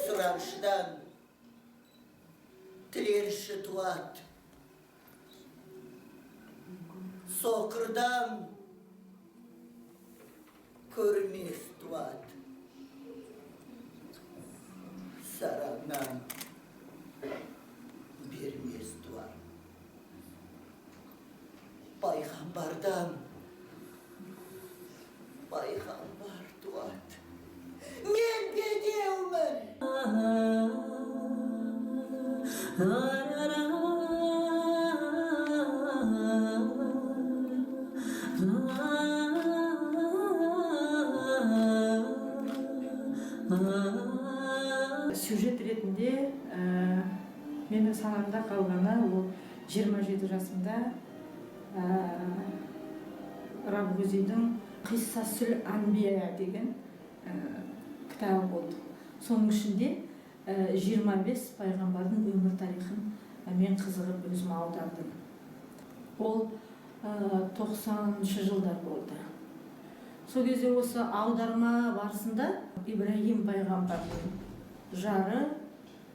Suranışıdan tilerişi tuat. Sokurdan körünüz tuat. Sarandan bir mez tuat. Peygamberden peygamber tuat. Men bedevmen. Сюжет ретінде менің санамда қалғаны ол 27 жасымда Рабғузидің Қиссасул Анбия деген кітабы болды. Соның ішінде 25 пайғамбардың өмір тарихын мен қызығып өзім аудардым. Ол 90-шы жылдар болды. Сол кезде осы аударма барысында Ибрахим пайғамбардың жары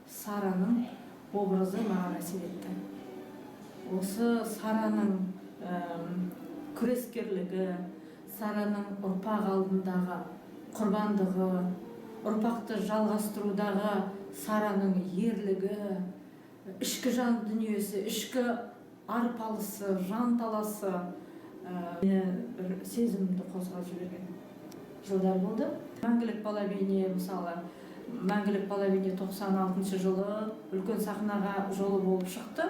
Сараның образы маған әсер етті. Осы Сараның күрескерлігі, Сараның ұрпақ алдындағы құрбандығы, ұрпақты жалғастырудағы Сараның ерлігі, ішкі жан дүниесі, ішкі арпалысы, жанталасы бір сезімді қозғап жіберген жылдар болды. Мәңгілік бала бейне, мысалы, Мәңгілік бала бейне 96 жылы үлкен сахнаға жолы болып шықты.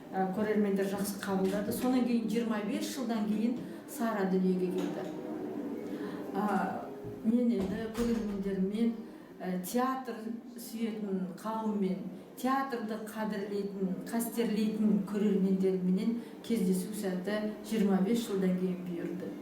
Көрермендер жақсы қабылдады. Сонан кейін 25 жылдан кейін Сара дүниеге келді. Мен енді көрермендермен, театр сүйетін қауыммен, театрды қадірлейтін, қастерлейтін көрермендерменен кездесу сәті 25 жылдан кейін бұйырды.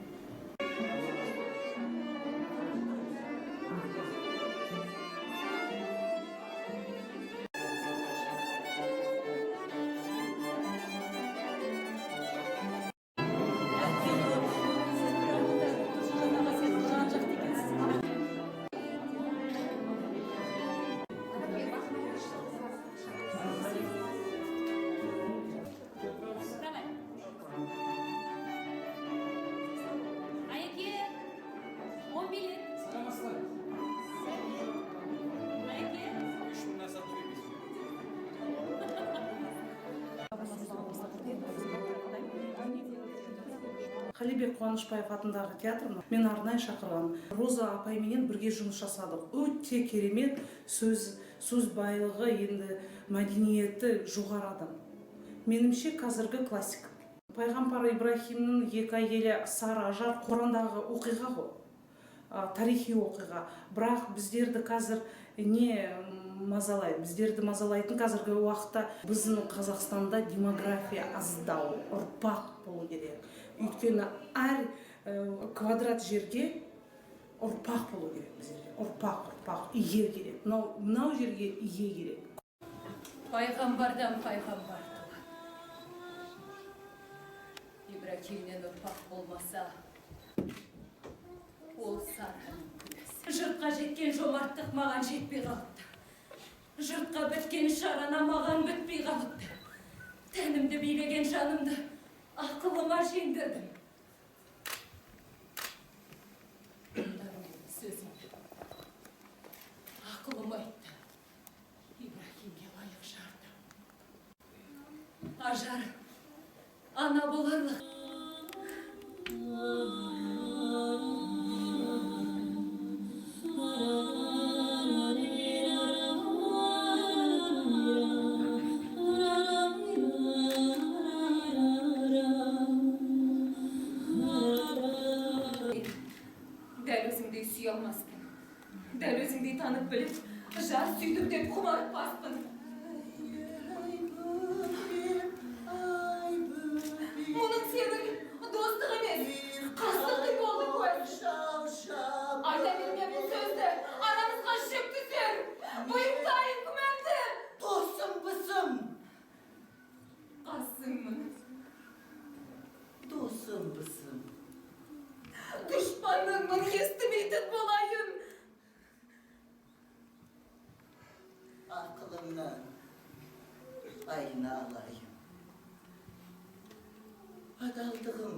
Қалибек Қуанышбаев атындағы театрына мен арнайы шақырған. Роза апайменен бірге жұмыс жасадық. Өте керемет сөз байлығы, енді мәдениеті жоғары адам. Меніңше қазіргі классик. Пайғамбар Ибрахимнің екі әйелі Сара, Ажар Құрандағы оқиға ғой. Тарихи оқиға. Бірақ біздерді қазір не мазалайды? Біздерді мазалайтын қазіргі уақытта біздің Қазақстанда демография аздау, ұрпақ болу керек. Өйткені әр квадрат жерге ұрпақ болу керек біздерге. Ұрпақ, ие керек. Мынау жерге ие керек. Пайғамбардан пайғамбар туған. Ибрахимнен ұрпақ болмаса, ол Сараның күресі. Жұртқа жеткен жомарттық маған жетпей қалыпты. Жұртқа біткен шарана маған бітпей қалыпты. Тәнімді билеген жанымды ақылыма жеңдірдім. Сөзімді ақылым айтты. Ибрахимге лайық жарды. Ажар, ана боларлық. Дәл өзіңдей сүй алмаспын. Дәл өзіңдей танып біліп, жар сүйдім деп құмарып баспын. Мұның сенің достық емес, қастық болды көр. Айта берме бұл сөзді, арамызға адалдығым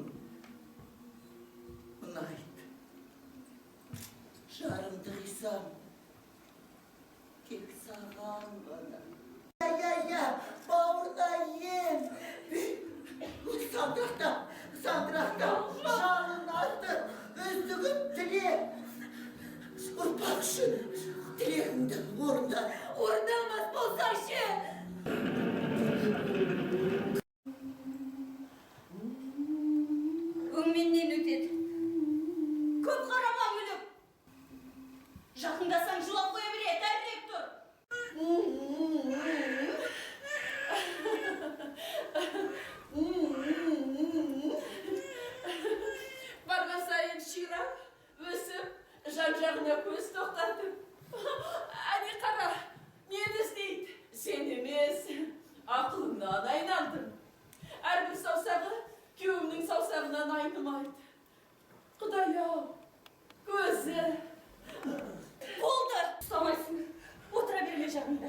ұнайды. Жарымды қисам тек саған ғана. Я, бауырда ем. Сандырақта жалын асты, үздігін тіле. Ұрпақ үшін тілегіңді орында. Орындалмас болса ше! Өңменнен өтеді. Көп қарама мүлік. Жақындасаң жылап қоя береді, әрірек тұр. Барған сайын ширап, өсіп, жан-жағына көз тоқтатып. Әне қара, мені іздейді. Сен емес, ақылыңнан айналдым. Әрбір саусағы күйеуімнің саусағынан айнымайды. Құдай-ау, көзі. Болды! Ұстамайсың. Отыра берме жағында.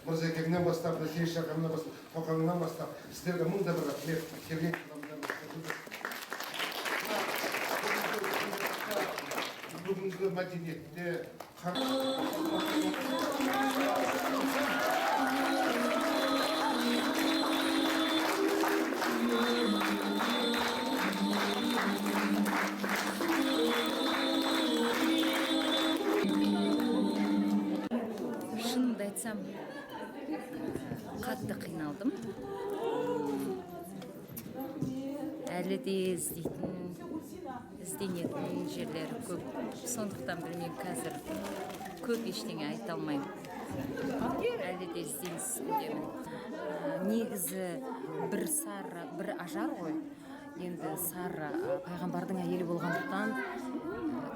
Мырзекеңнен бастап, Ресей шақырынан бастап, Тоқаңнан бастап, сіздерге мыңда бір рахмет. Сергей бүгінгі мәдениетте шынымды айтсам, қатты қиналдым. Әлі де ізденетін жерлері көп. Сондықтан білмеймін, қазір көп ештеңе айта алмаймын. Әлі де ізденіс үстіндемін. Негізі бір Сара, бір Ажар ғой. Енді Сара пайғамбардың әйелі болғандықтан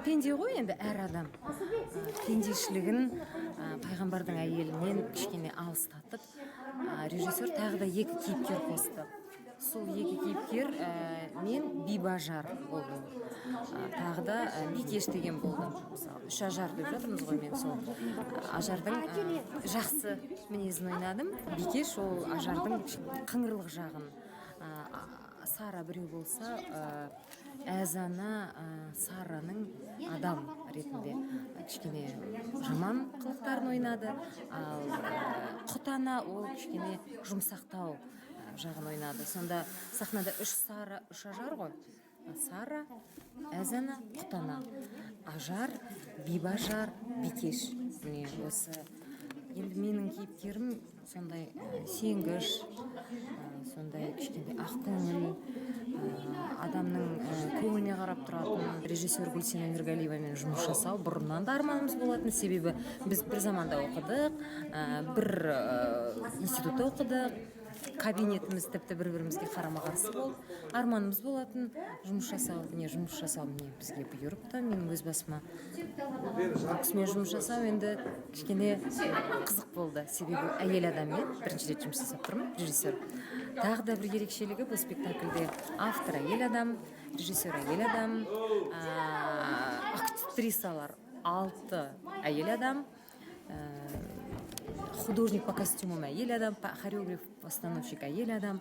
пенде ғой, енді әр адам пендешілігін пайғамбардың әйелінен кішкене алыстатып, режиссер тағы да екі кейіпкер қосты. Сол екі кейіпкер мен Бибажар болдым. Тағы да Бикеш деген болдым. Үш Ажар деп жатырмыз ғой, мен сол Ажардың жақсы мінезін ойнадым. Бикеш ол Ажардың қыңырлық жағын. Сара біреу болса, Әзана Сараның адам ретінде кішкене жаман қылықтарын ойнады. Ал Құтана ол кішкене жұмсақтау жағын ойнады. Сонда сахнада үш Сара, үш Ажар ғой. Сара, Әзана, Құтана. Ажар, Бибажар, Бикеш. Міне осы. Енді менің кейіпкерім сондай сенгіш, сондай кішкене ақкөңіл, адамның көңіліне қарап тұратын. Режиссер Гүлсина Нұрғалиевамен жұмыс жасау бұрыннан да арманымыз болатын. Себебі біз бір заманда оқыдық, бір институтта оқыдық. Кабинетіміз тіпті бір-бірімізге қарама-қарсы болды. Арманымыз болатын жұмыс жасау, бізге бұйырыпты. Менің өз басыма кісімен жұмыс жасау енді кішкене қызық болды. Себебі әйел адаммен бірінші рет жұмыс жасап тұрмын, режиссер. Тағы да бір ерекшелігі бұл спектакльде автор әйел адам, режиссер әйел адам, актрисалар 6 әйел адам, художник по костюмам әйел адам, хореограф, постановщик әйел адам.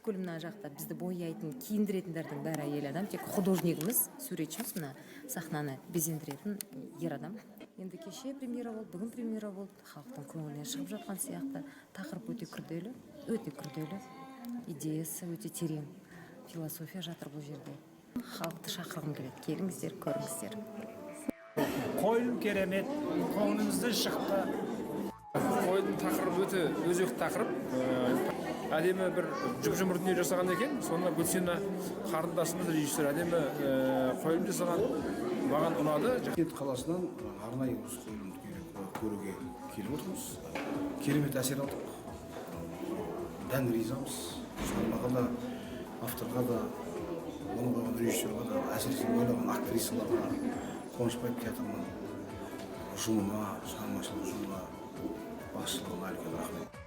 бүткіл мына жақта бізді бояйтын киіндіретіндердің бәрі әйел адам, тек художнигіміз, суретшіміз мына сахнаны безендіретін ер адам. Енді кеше премьера болды, бүгін премьера болды, халықтың көңілінен шығып жатқан сияқты. Тақырып өте күрделі, идеясы өте терең, философия жатыр бұл жерде. Халықты шақырғым келеді, келіңіздер, көріңіздер. Қойылым керемет, көңілімізден шықты. Қойылым тақырыбы өте өзекті тақырып. Әдемі бір жұп-жұмыр дүние жасаған екен. Сонда Гүлсина қарындасымыз режиссер әдемі қойылым жасаған, маған ұнады. Шымкент қаласынан арнайы осы қойылымды көруге келіп отырмыз. Керемет әсер алдық. Дән ризамыз. Сонымен авторға да, оны қойған режиссерға да, әсіресе ойлаған актрисаларға, Қонышбаев театрының ұжымына, шығармашылық ұжымына, басшылығына үлкен рахмет.